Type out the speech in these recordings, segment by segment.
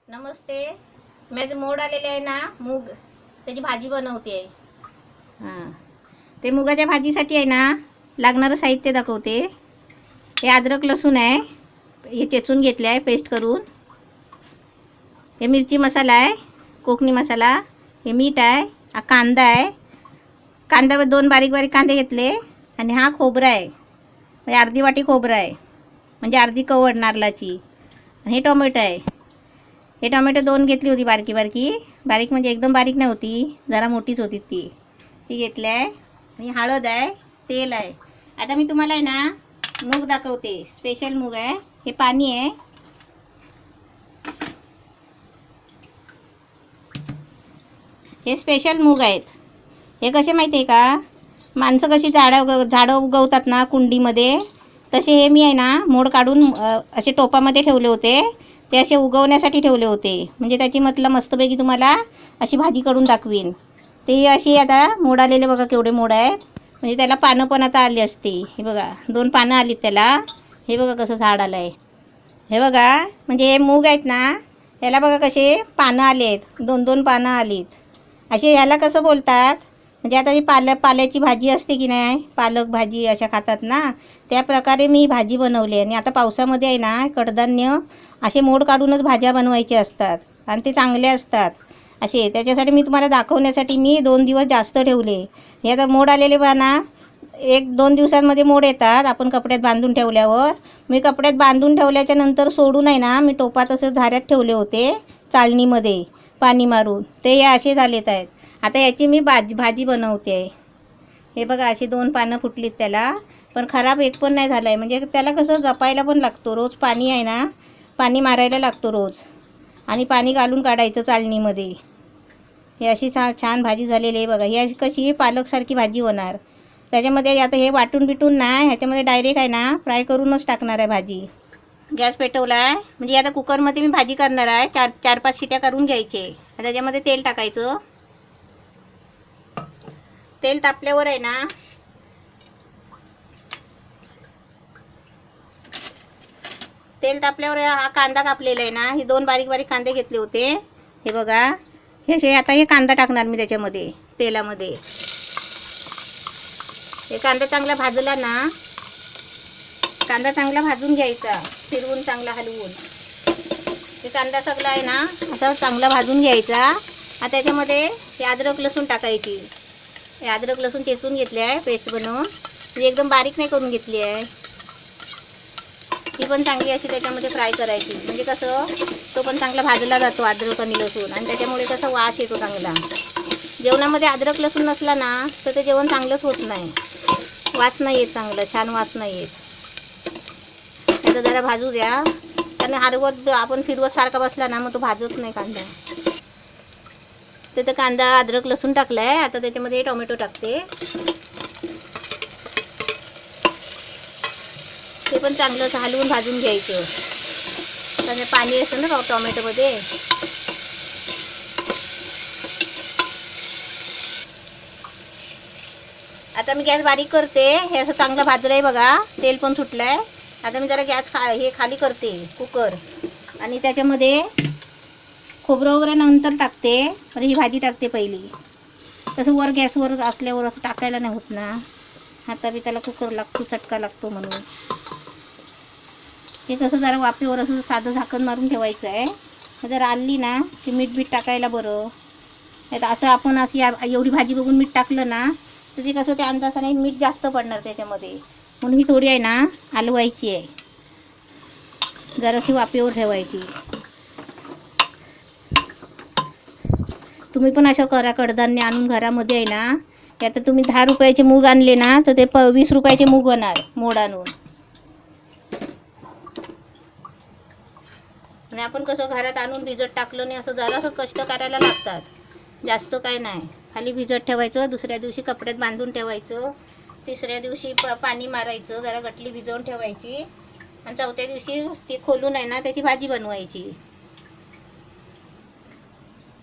नमस्ते. मी मोड आलेले आहे ना मूग, त्याची भाजी बनवते आहे. हां, ते मुगाच्या भाजीसाठी आहे ना लागणारं साहित्य दाखवते. हे अद्रक लसूण आहे, हे चेचून घेतले आहे पेस्ट करून. हे मिरची मसाला आहे, कोकणी मसाला. हे मीठ आहे, हा कांदा आहे. कांद्यावर 2 बारीक बारीक कांदे घेतले. आणि हा खोबरा आहे, म्हणजे अर्धी वाटी खोबरं आहे, म्हणजे अर्धी कवड नारळाची. आणि हे टोमॅटो आहे. हे टोमॅटो 2 घेतली होती बारकी बारकी. बारीक म्हणजे एकदम बारीक नाही होती, जरा मोठीच होती ती घेतली आहे. आणि हळद आहे, तेल आहे. आता मी तुम्हाला आहे ना मूग दाखवते. स्पेशल मूग आहे. हे पाणी आहे. हे स्पेशल मूग आहेत. हे कसे माहिती आहे का, माणसं कशी झाडं उगवतात ना कुंडीमध्ये, तसे हे मी आहे ना मोड काढून असे टोपामध्ये ठेवले होते. ते असे उगवण्यासाठी ठेवले होते, म्हणजे त्याची म्हटलं मस्तपैकी तुम्हाला अशी भाजी करून दाखवीन. ते अशी आता मोड आलेले बघा, केवढे मोड आहेत. म्हणजे त्याला पानं पण आता आली असते. हे बघा 2 पानं आलीत त्याला. हे बघा कसं झाड आलं आहे. हे बघा, म्हणजे हे मूग आहेत ना, ह्याला बघा कसे पानं आले आहेत. 2-2 पानं आलीत. असे ह्याला कसं बोलतात, म्हणजे आता ही पाल्याची भाजी असते की नाही, पालक भाजी अशा खातात ना, त्या प्रकारे मी भाजी बनवली. आणि आता पावसामध्ये आहे ना कडधान्य असे मोड काढूनच भाज्या बनवायचे असतात, आणि ते चांगले असतात असे. त्याच्यासाठी मी तुम्हाला दाखवण्यासाठी मी 2 दिवस जास्त ठेवले. हे आता मोड आलेले पहा ना, 1-2 दिवसांमध्ये मोड येतात आपण कपड्यात बांधून ठेवल्यावर. मी कपड्यात बांधून ठेवल्याच्या नंतर सोडून आहे ना, मी टोपात असं झाऱ्यात ठेवले होते चाळणीमध्ये पाणी मारून. ते हे असे झालेत आहेत. आता याची मी भाजी बनवते आहे. हे बघा अशी 2 पानं फुटलीत त्याला, पण खराब एक पण नाही झालं आहे. म्हणजे त्याला कसं जपायला पण लागतो, रोज पाणी आहे ना, पाणी मारायला लागतो रोज. आणि पाणी घालून काढायचं चाळणीमध्ये. हे अशी छान भाजी झालेली आहे बघा. ही अशी कशी पालकसारखी भाजी होणार. त्याच्यामध्ये आता हे वाटून बिटून नाही, ह्याच्यामध्ये डायरेक्ट आहे ना फ्राय करूनच टाकणार आहे भाजी. गॅस पेटवला आहे, म्हणजे आता कुकरमध्ये मी भाजी करणार आहे. 4-5 शिट्या करून घ्यायचे. त्याच्यामध्ये तेल टाकायचं. तेल तापल्यावर आहे ना, तेल तापल्यावर हा कांदा कापलेला आहे ना, हे 2 बारीक बारीक कांदे घेतले होते. हे बघा, हे असे. आता हे कांदा टाकणार मी त्याच्यामध्ये तेलामध्ये. हे कांदा चांगला भाजला ना, कांदा चांगला भाजून घ्यायचा, फिरवून चांगला हलवून. हे कांदा सगळा आहे ना असा चांगला भाजून घ्यायचा. आता त्याच्यामध्ये हे अद्रक लसूण टाकायची. हे अद्रक लसूण चेचून घेतले आहे पेस्ट बनवून, म्हणजे एकदम बारीक नाही करून घेतली आहे. ती पण चांगली अशी त्याच्यामध्ये फ्राय करायची, म्हणजे कसं तो पण चांगला भाजला जातो अद्रक आणि लसूण, आणि त्याच्यामुळे कसं वास येतो चांगला. जेवणामध्ये अद्रक लसूण नसला ना तर ते जेवण चांगलंच होत नाही, वास नाही येत चांगलं, छान वास नाही येत. आता जरा भाजू द्या, कारण हरवत आपण फिरवत सारखा बसला ना मग तो भाजत नाही कांदा. तर कांदा अद्रक लसूण टाकला आहे. आता त्याच्यामध्ये टोमॅटो टाकते. ते पण चांगलं हलवून भाजून घ्यायचं, कारण पाणी असतं ना टोमॅटोमध्ये. आता मी गॅस बारीक करते. हे असं चांगलं भाजलं आहे बघा, तेल पण सुटलं आहे. आता मी जरा गॅस हे खाली करते कुकर, आणि त्याच्यामध्ये खोबरं वगैरे नंतर टाकते. पण ही भाजी टाकते पहिली. तसं वर गॅसवर असल्यावर असं टाकायला नाही होत ना, हाताबिताला कुकर लागतो, चटका लागतो म्हणून. हे कसं जरा वाफेवर असं साधं झाकण मारून ठेवायचं आहे. जर आली ना की मीठ टाकायला बरं. नाही तर असं आपण अशी एवढी भाजी बघून मीठ टाकलं ना तर ते कसं त्या अंदाजाने मीठ जास्त पडणार त्याच्यामध्ये. म्हणून ही थोडी आहे ना हलवायची आहे, जराशी वाफेवर ठेवायची. तुम्ही पण असं करा, कडधान्य आणून घरामध्ये आहे ना. आता तुम्ही 10 रुपयाचे मूग आणले ना तर ते 20 रुपयाचे मूग होणार मोड आणून. आणि आपण कसं घरात आणून भिजत टाकलं नाही, असं जरासं कष्ट करायला लागतात, जास्त काय नाही. खाली भिजत ठेवायचं, दुसऱ्या दिवशी कपड्यात बांधून ठेवायचं, तिसऱ्या दिवशी पाणी मारायचं, जरा गटली भिजवून ठेवायची, आणि चौथ्या दिवशी ती खोलून आहे ना त्याची भाजी बनवायची.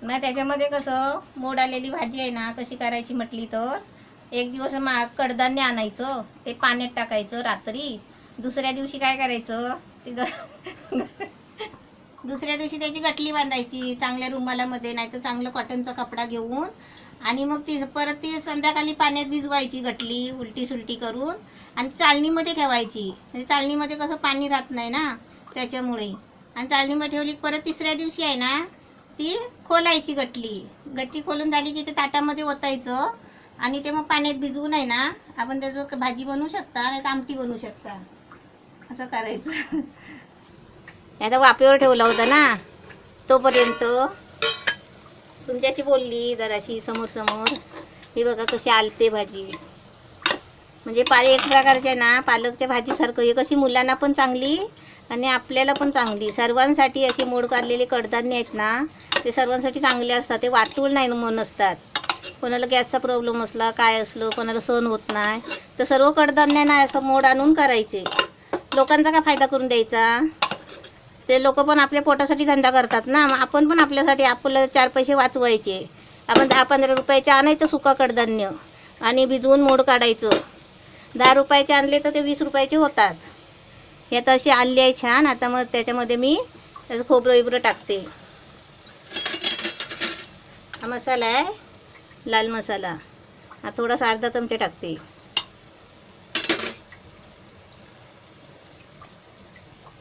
मग त्याच्यामध्ये कसं मोड आलेली भाजी आहे ना कशी करायची म्हटली तर, एक दिवस कडधान्य आणायचं, ते पाण्यात टाकायचं रात्री. दुसऱ्या दिवशी काय करायचं, ते दुसऱ्या दिवशी त्याची गटली बांधायची चांगल्या रुमालामध्ये, नाही तर चांगलं कॉटनचा कपडा घेऊन. आणि मग ती परत ती संध्याकाळी पाण्यात भिजवायची गटली उलटी सुलटी करून आणि चाळणीमध्ये ठेवायची. म्हणजे चाळणीमध्ये कसं पाणी राहत नाही ना त्याच्यामुळे. आणि चाळणीमध्ये ठेवली परत तिसऱ्या दिवशी आहे ना ती खोलायची गटली खोलून झाली की ते ताटामध्ये ओतायचं. आणि ते मग पाण्यात भिजवून आहे ना आपण त्याचं भाजी बनवू शकता नाही तर आमटी बनवू शकता. असं करायचं. आता वाफेवर ठेवला होता ना तोपर्यंत तुमच्याशी बोलली जराशी समोर. ही बघा कशी आलते भाजी. म्हणजे एक प्रकारच्या ना पालकच्या भाजीसारखं. ही कशी मुलांना पण चांगली आणि आपल्याला पण चांगली. सर्वांसाठी अशी मोड काढलेले कडधान्य आहेत ना ते सर्वांसाठी चांगले असतात. ते वातूळ नाही म्हणून असतात. कोणाला गॅसचा प्रॉब्लेम असला काय असलं कोणाला सहन होत नाही तर सर्व कडधान्य ना असं मोड आणून करायचे. लोकांचा काय फायदा करून द्यायचा. ते लोक पण आपल्या पोटासाठी धंदा करतात ना. मग आपण पण आपल्यासाठी आपलं 4 पैसे वाचवायचे. आपण 10-15 रुपयाचे आणायचं सुका कडधान्य आणि भिजवून मोड काढायचं. 10 रुपयाचे आणले तर ते 20 रुपयाचे होतात. हे आता अशी आली आहे छान. आता मग त्याच्यामध्ये मी खोबरं टाकते. हा मसाला आहे लाल मसाला. हा थोडासा अर्धा चमचा टाकते.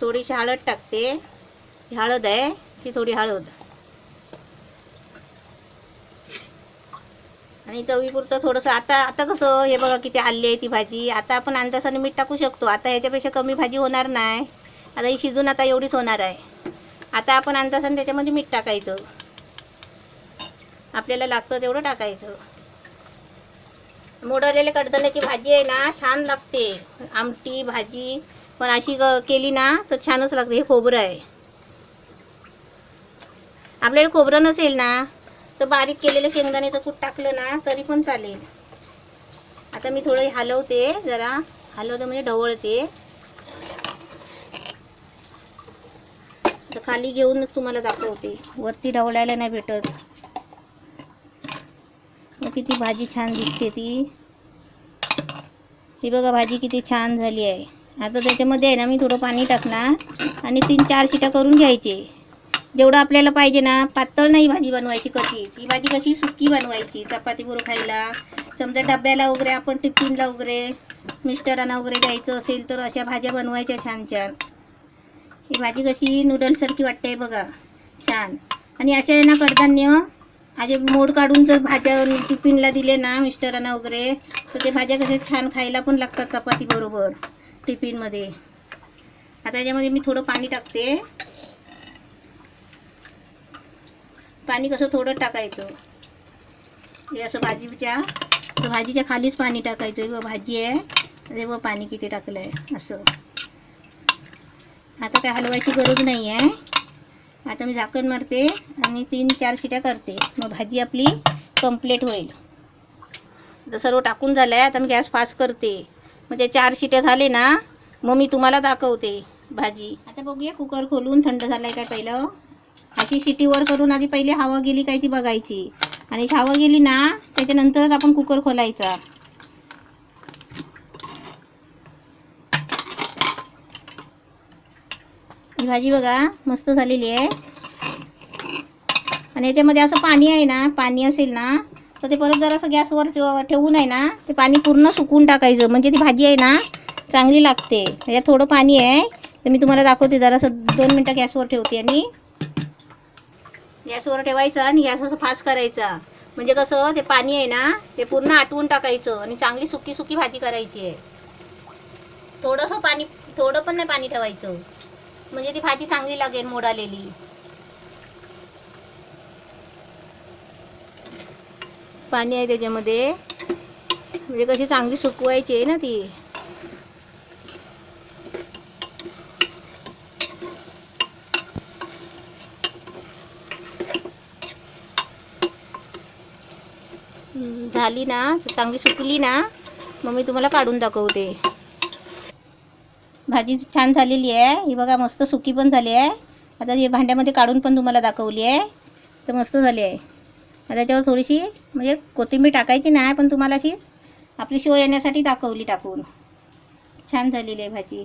थोडीशी हळद टाकते. हळद आहे ही थोडी हळद. आणि चवीपुरतं थोडंसं. आता कसं हे बघा किती हल्ली आहे ती भाजी. आता आपण अंदाजाने मीठ टाकू शकतो. आता ह्याच्यापेक्षा कमी भाजी होणार नाही. आता ही शिजून आता एवढीच होणार आहे. आता आपण अंदाजाने त्याच्यामध्ये मीठ टाकायचं. आपल्याला लागतं तेवढं टाकायचं. मोडलेल्या कडधान्याची भाजी आहे ना छान लागते. आमटी भाजी पण अशी केली ना तर छानच लागते. हे खोबरं आहे. आपल्याला खोबरं नसेल ना तर बारीक केलेलं शेंगदाण्याचं कूट टाकलं ना तरी पण चालेल. आता मी थोडं हलवते. जरा हलवते म्हणजे ढवळते. तर खाली घेऊन तुम्हाला दाखवते. वरती ढवळायला नाही भेटत. किती भाजी छान दिसते ती. ही बघा भाजी किती छान झाली आहे. आता त्याच्यामध्ये आहे ना मी थोडं पाणी टाकणार आणि 3-4 शिट्या करून घ्यायचे. जेवढं आपल्याला पाहिजे ना. पातळ नाही भाजी बनवायची कशीच. ही भाजी कशी सुकी बनवायची चपाती बरोबर खायला. समजा डब्याला वगैरे आपण टिफिनला वगैरे मिस्टरांना वगैरे द्यायचं असेल तर अशा भाज्या बनवायच्या छान. ही भाजी कशी नूडल्ससारखी वाटते बघा छान. आणि अशा आहे ना कडधान्य असे मोड काढून जर भाज्या टिफिनला दिले ना मिस्टरांना वगैरे तर ते भाज्या कशा छान खायला पण लागतात चपाती बरोबर टिफिनमध्ये. आता याच्यामध्ये मी थोडं पाणी टाकते. पाणी कसं थोडं टाकायचं. हे असं भाजीच्या खालीच पाणी टाकायचं. व भाजी आहे तेव्हा पाणी किती टाकलं आहे असं. आता काय हलवायची गरज नाही आहे. आता मी झाकण मारते आणि 3-4 शिट्या करते. मग भाजी आपली कंप्लीट होईल. तर सर्व टाकून झालं आहे. आता मी गॅस फास्ट करते. म्हणजे 4 शिट्या झाले ना मग मी तुम्हाला दाखवते भाजी. आता बघूया कुकर खोलून थंड झालं आहे काय. पहिलं अशी शिटी वर करून आधी पहिले हवा गेली काय ती बघायची. आणि हवा गेली ना त्याच्यानंतरच आपण कुकर खोलायचा. ही भाजी बघा मस्त झालेली आहे. आणि याच्यामध्ये असं पाणी आहे ना पाणी असेल ना तर ते परत जरासं गॅसवर ठेवून आहे ना ते पाणी पूर्ण सुकून टाकायचं. म्हणजे ती भाजी आहे ना चांगली लागते. याच्यात थोडं पाणी आहे तर मी तुम्हाला दाखवते. जरासं 2 मिनटं गॅसवर ठेवते आणि गॅसवर ठेवायचं आणि गॅस असं फास्ट करायचा. म्हणजे कसं ते पाणी आहे ना ते पूर्ण आटवून टाकायचं आणि चांगली सुकी भाजी करायची आहे. थोडंसं पाणी थोडं पण नाही पाणी ठेवायचं. म्हणजे ती भाजी चांगली लागेल मोड आलेली. पाणी आहे त्याच्यामध्ये म्हणजे कशी चांगली सुकवायची आहे ना ती. झाली ना चांगली सुकली ना मग मी तुम्हाला काढून दाखवते. भाजी छान झालेली आहे. ही बघा मस्त सुकी पण झाली आहे. आता ही भांड्यामध्ये काढून पण तुम्हाला दाखवली आहे. तर मस्त झाली आहे. आता त्याच्यावर थोडीशी म्हणजे कोथिंबीर टाकायची नाही पण तुम्हाला अशी आपली शो येण्यासाठी दाखवली टाकून. छान झालेली आहे भाजी.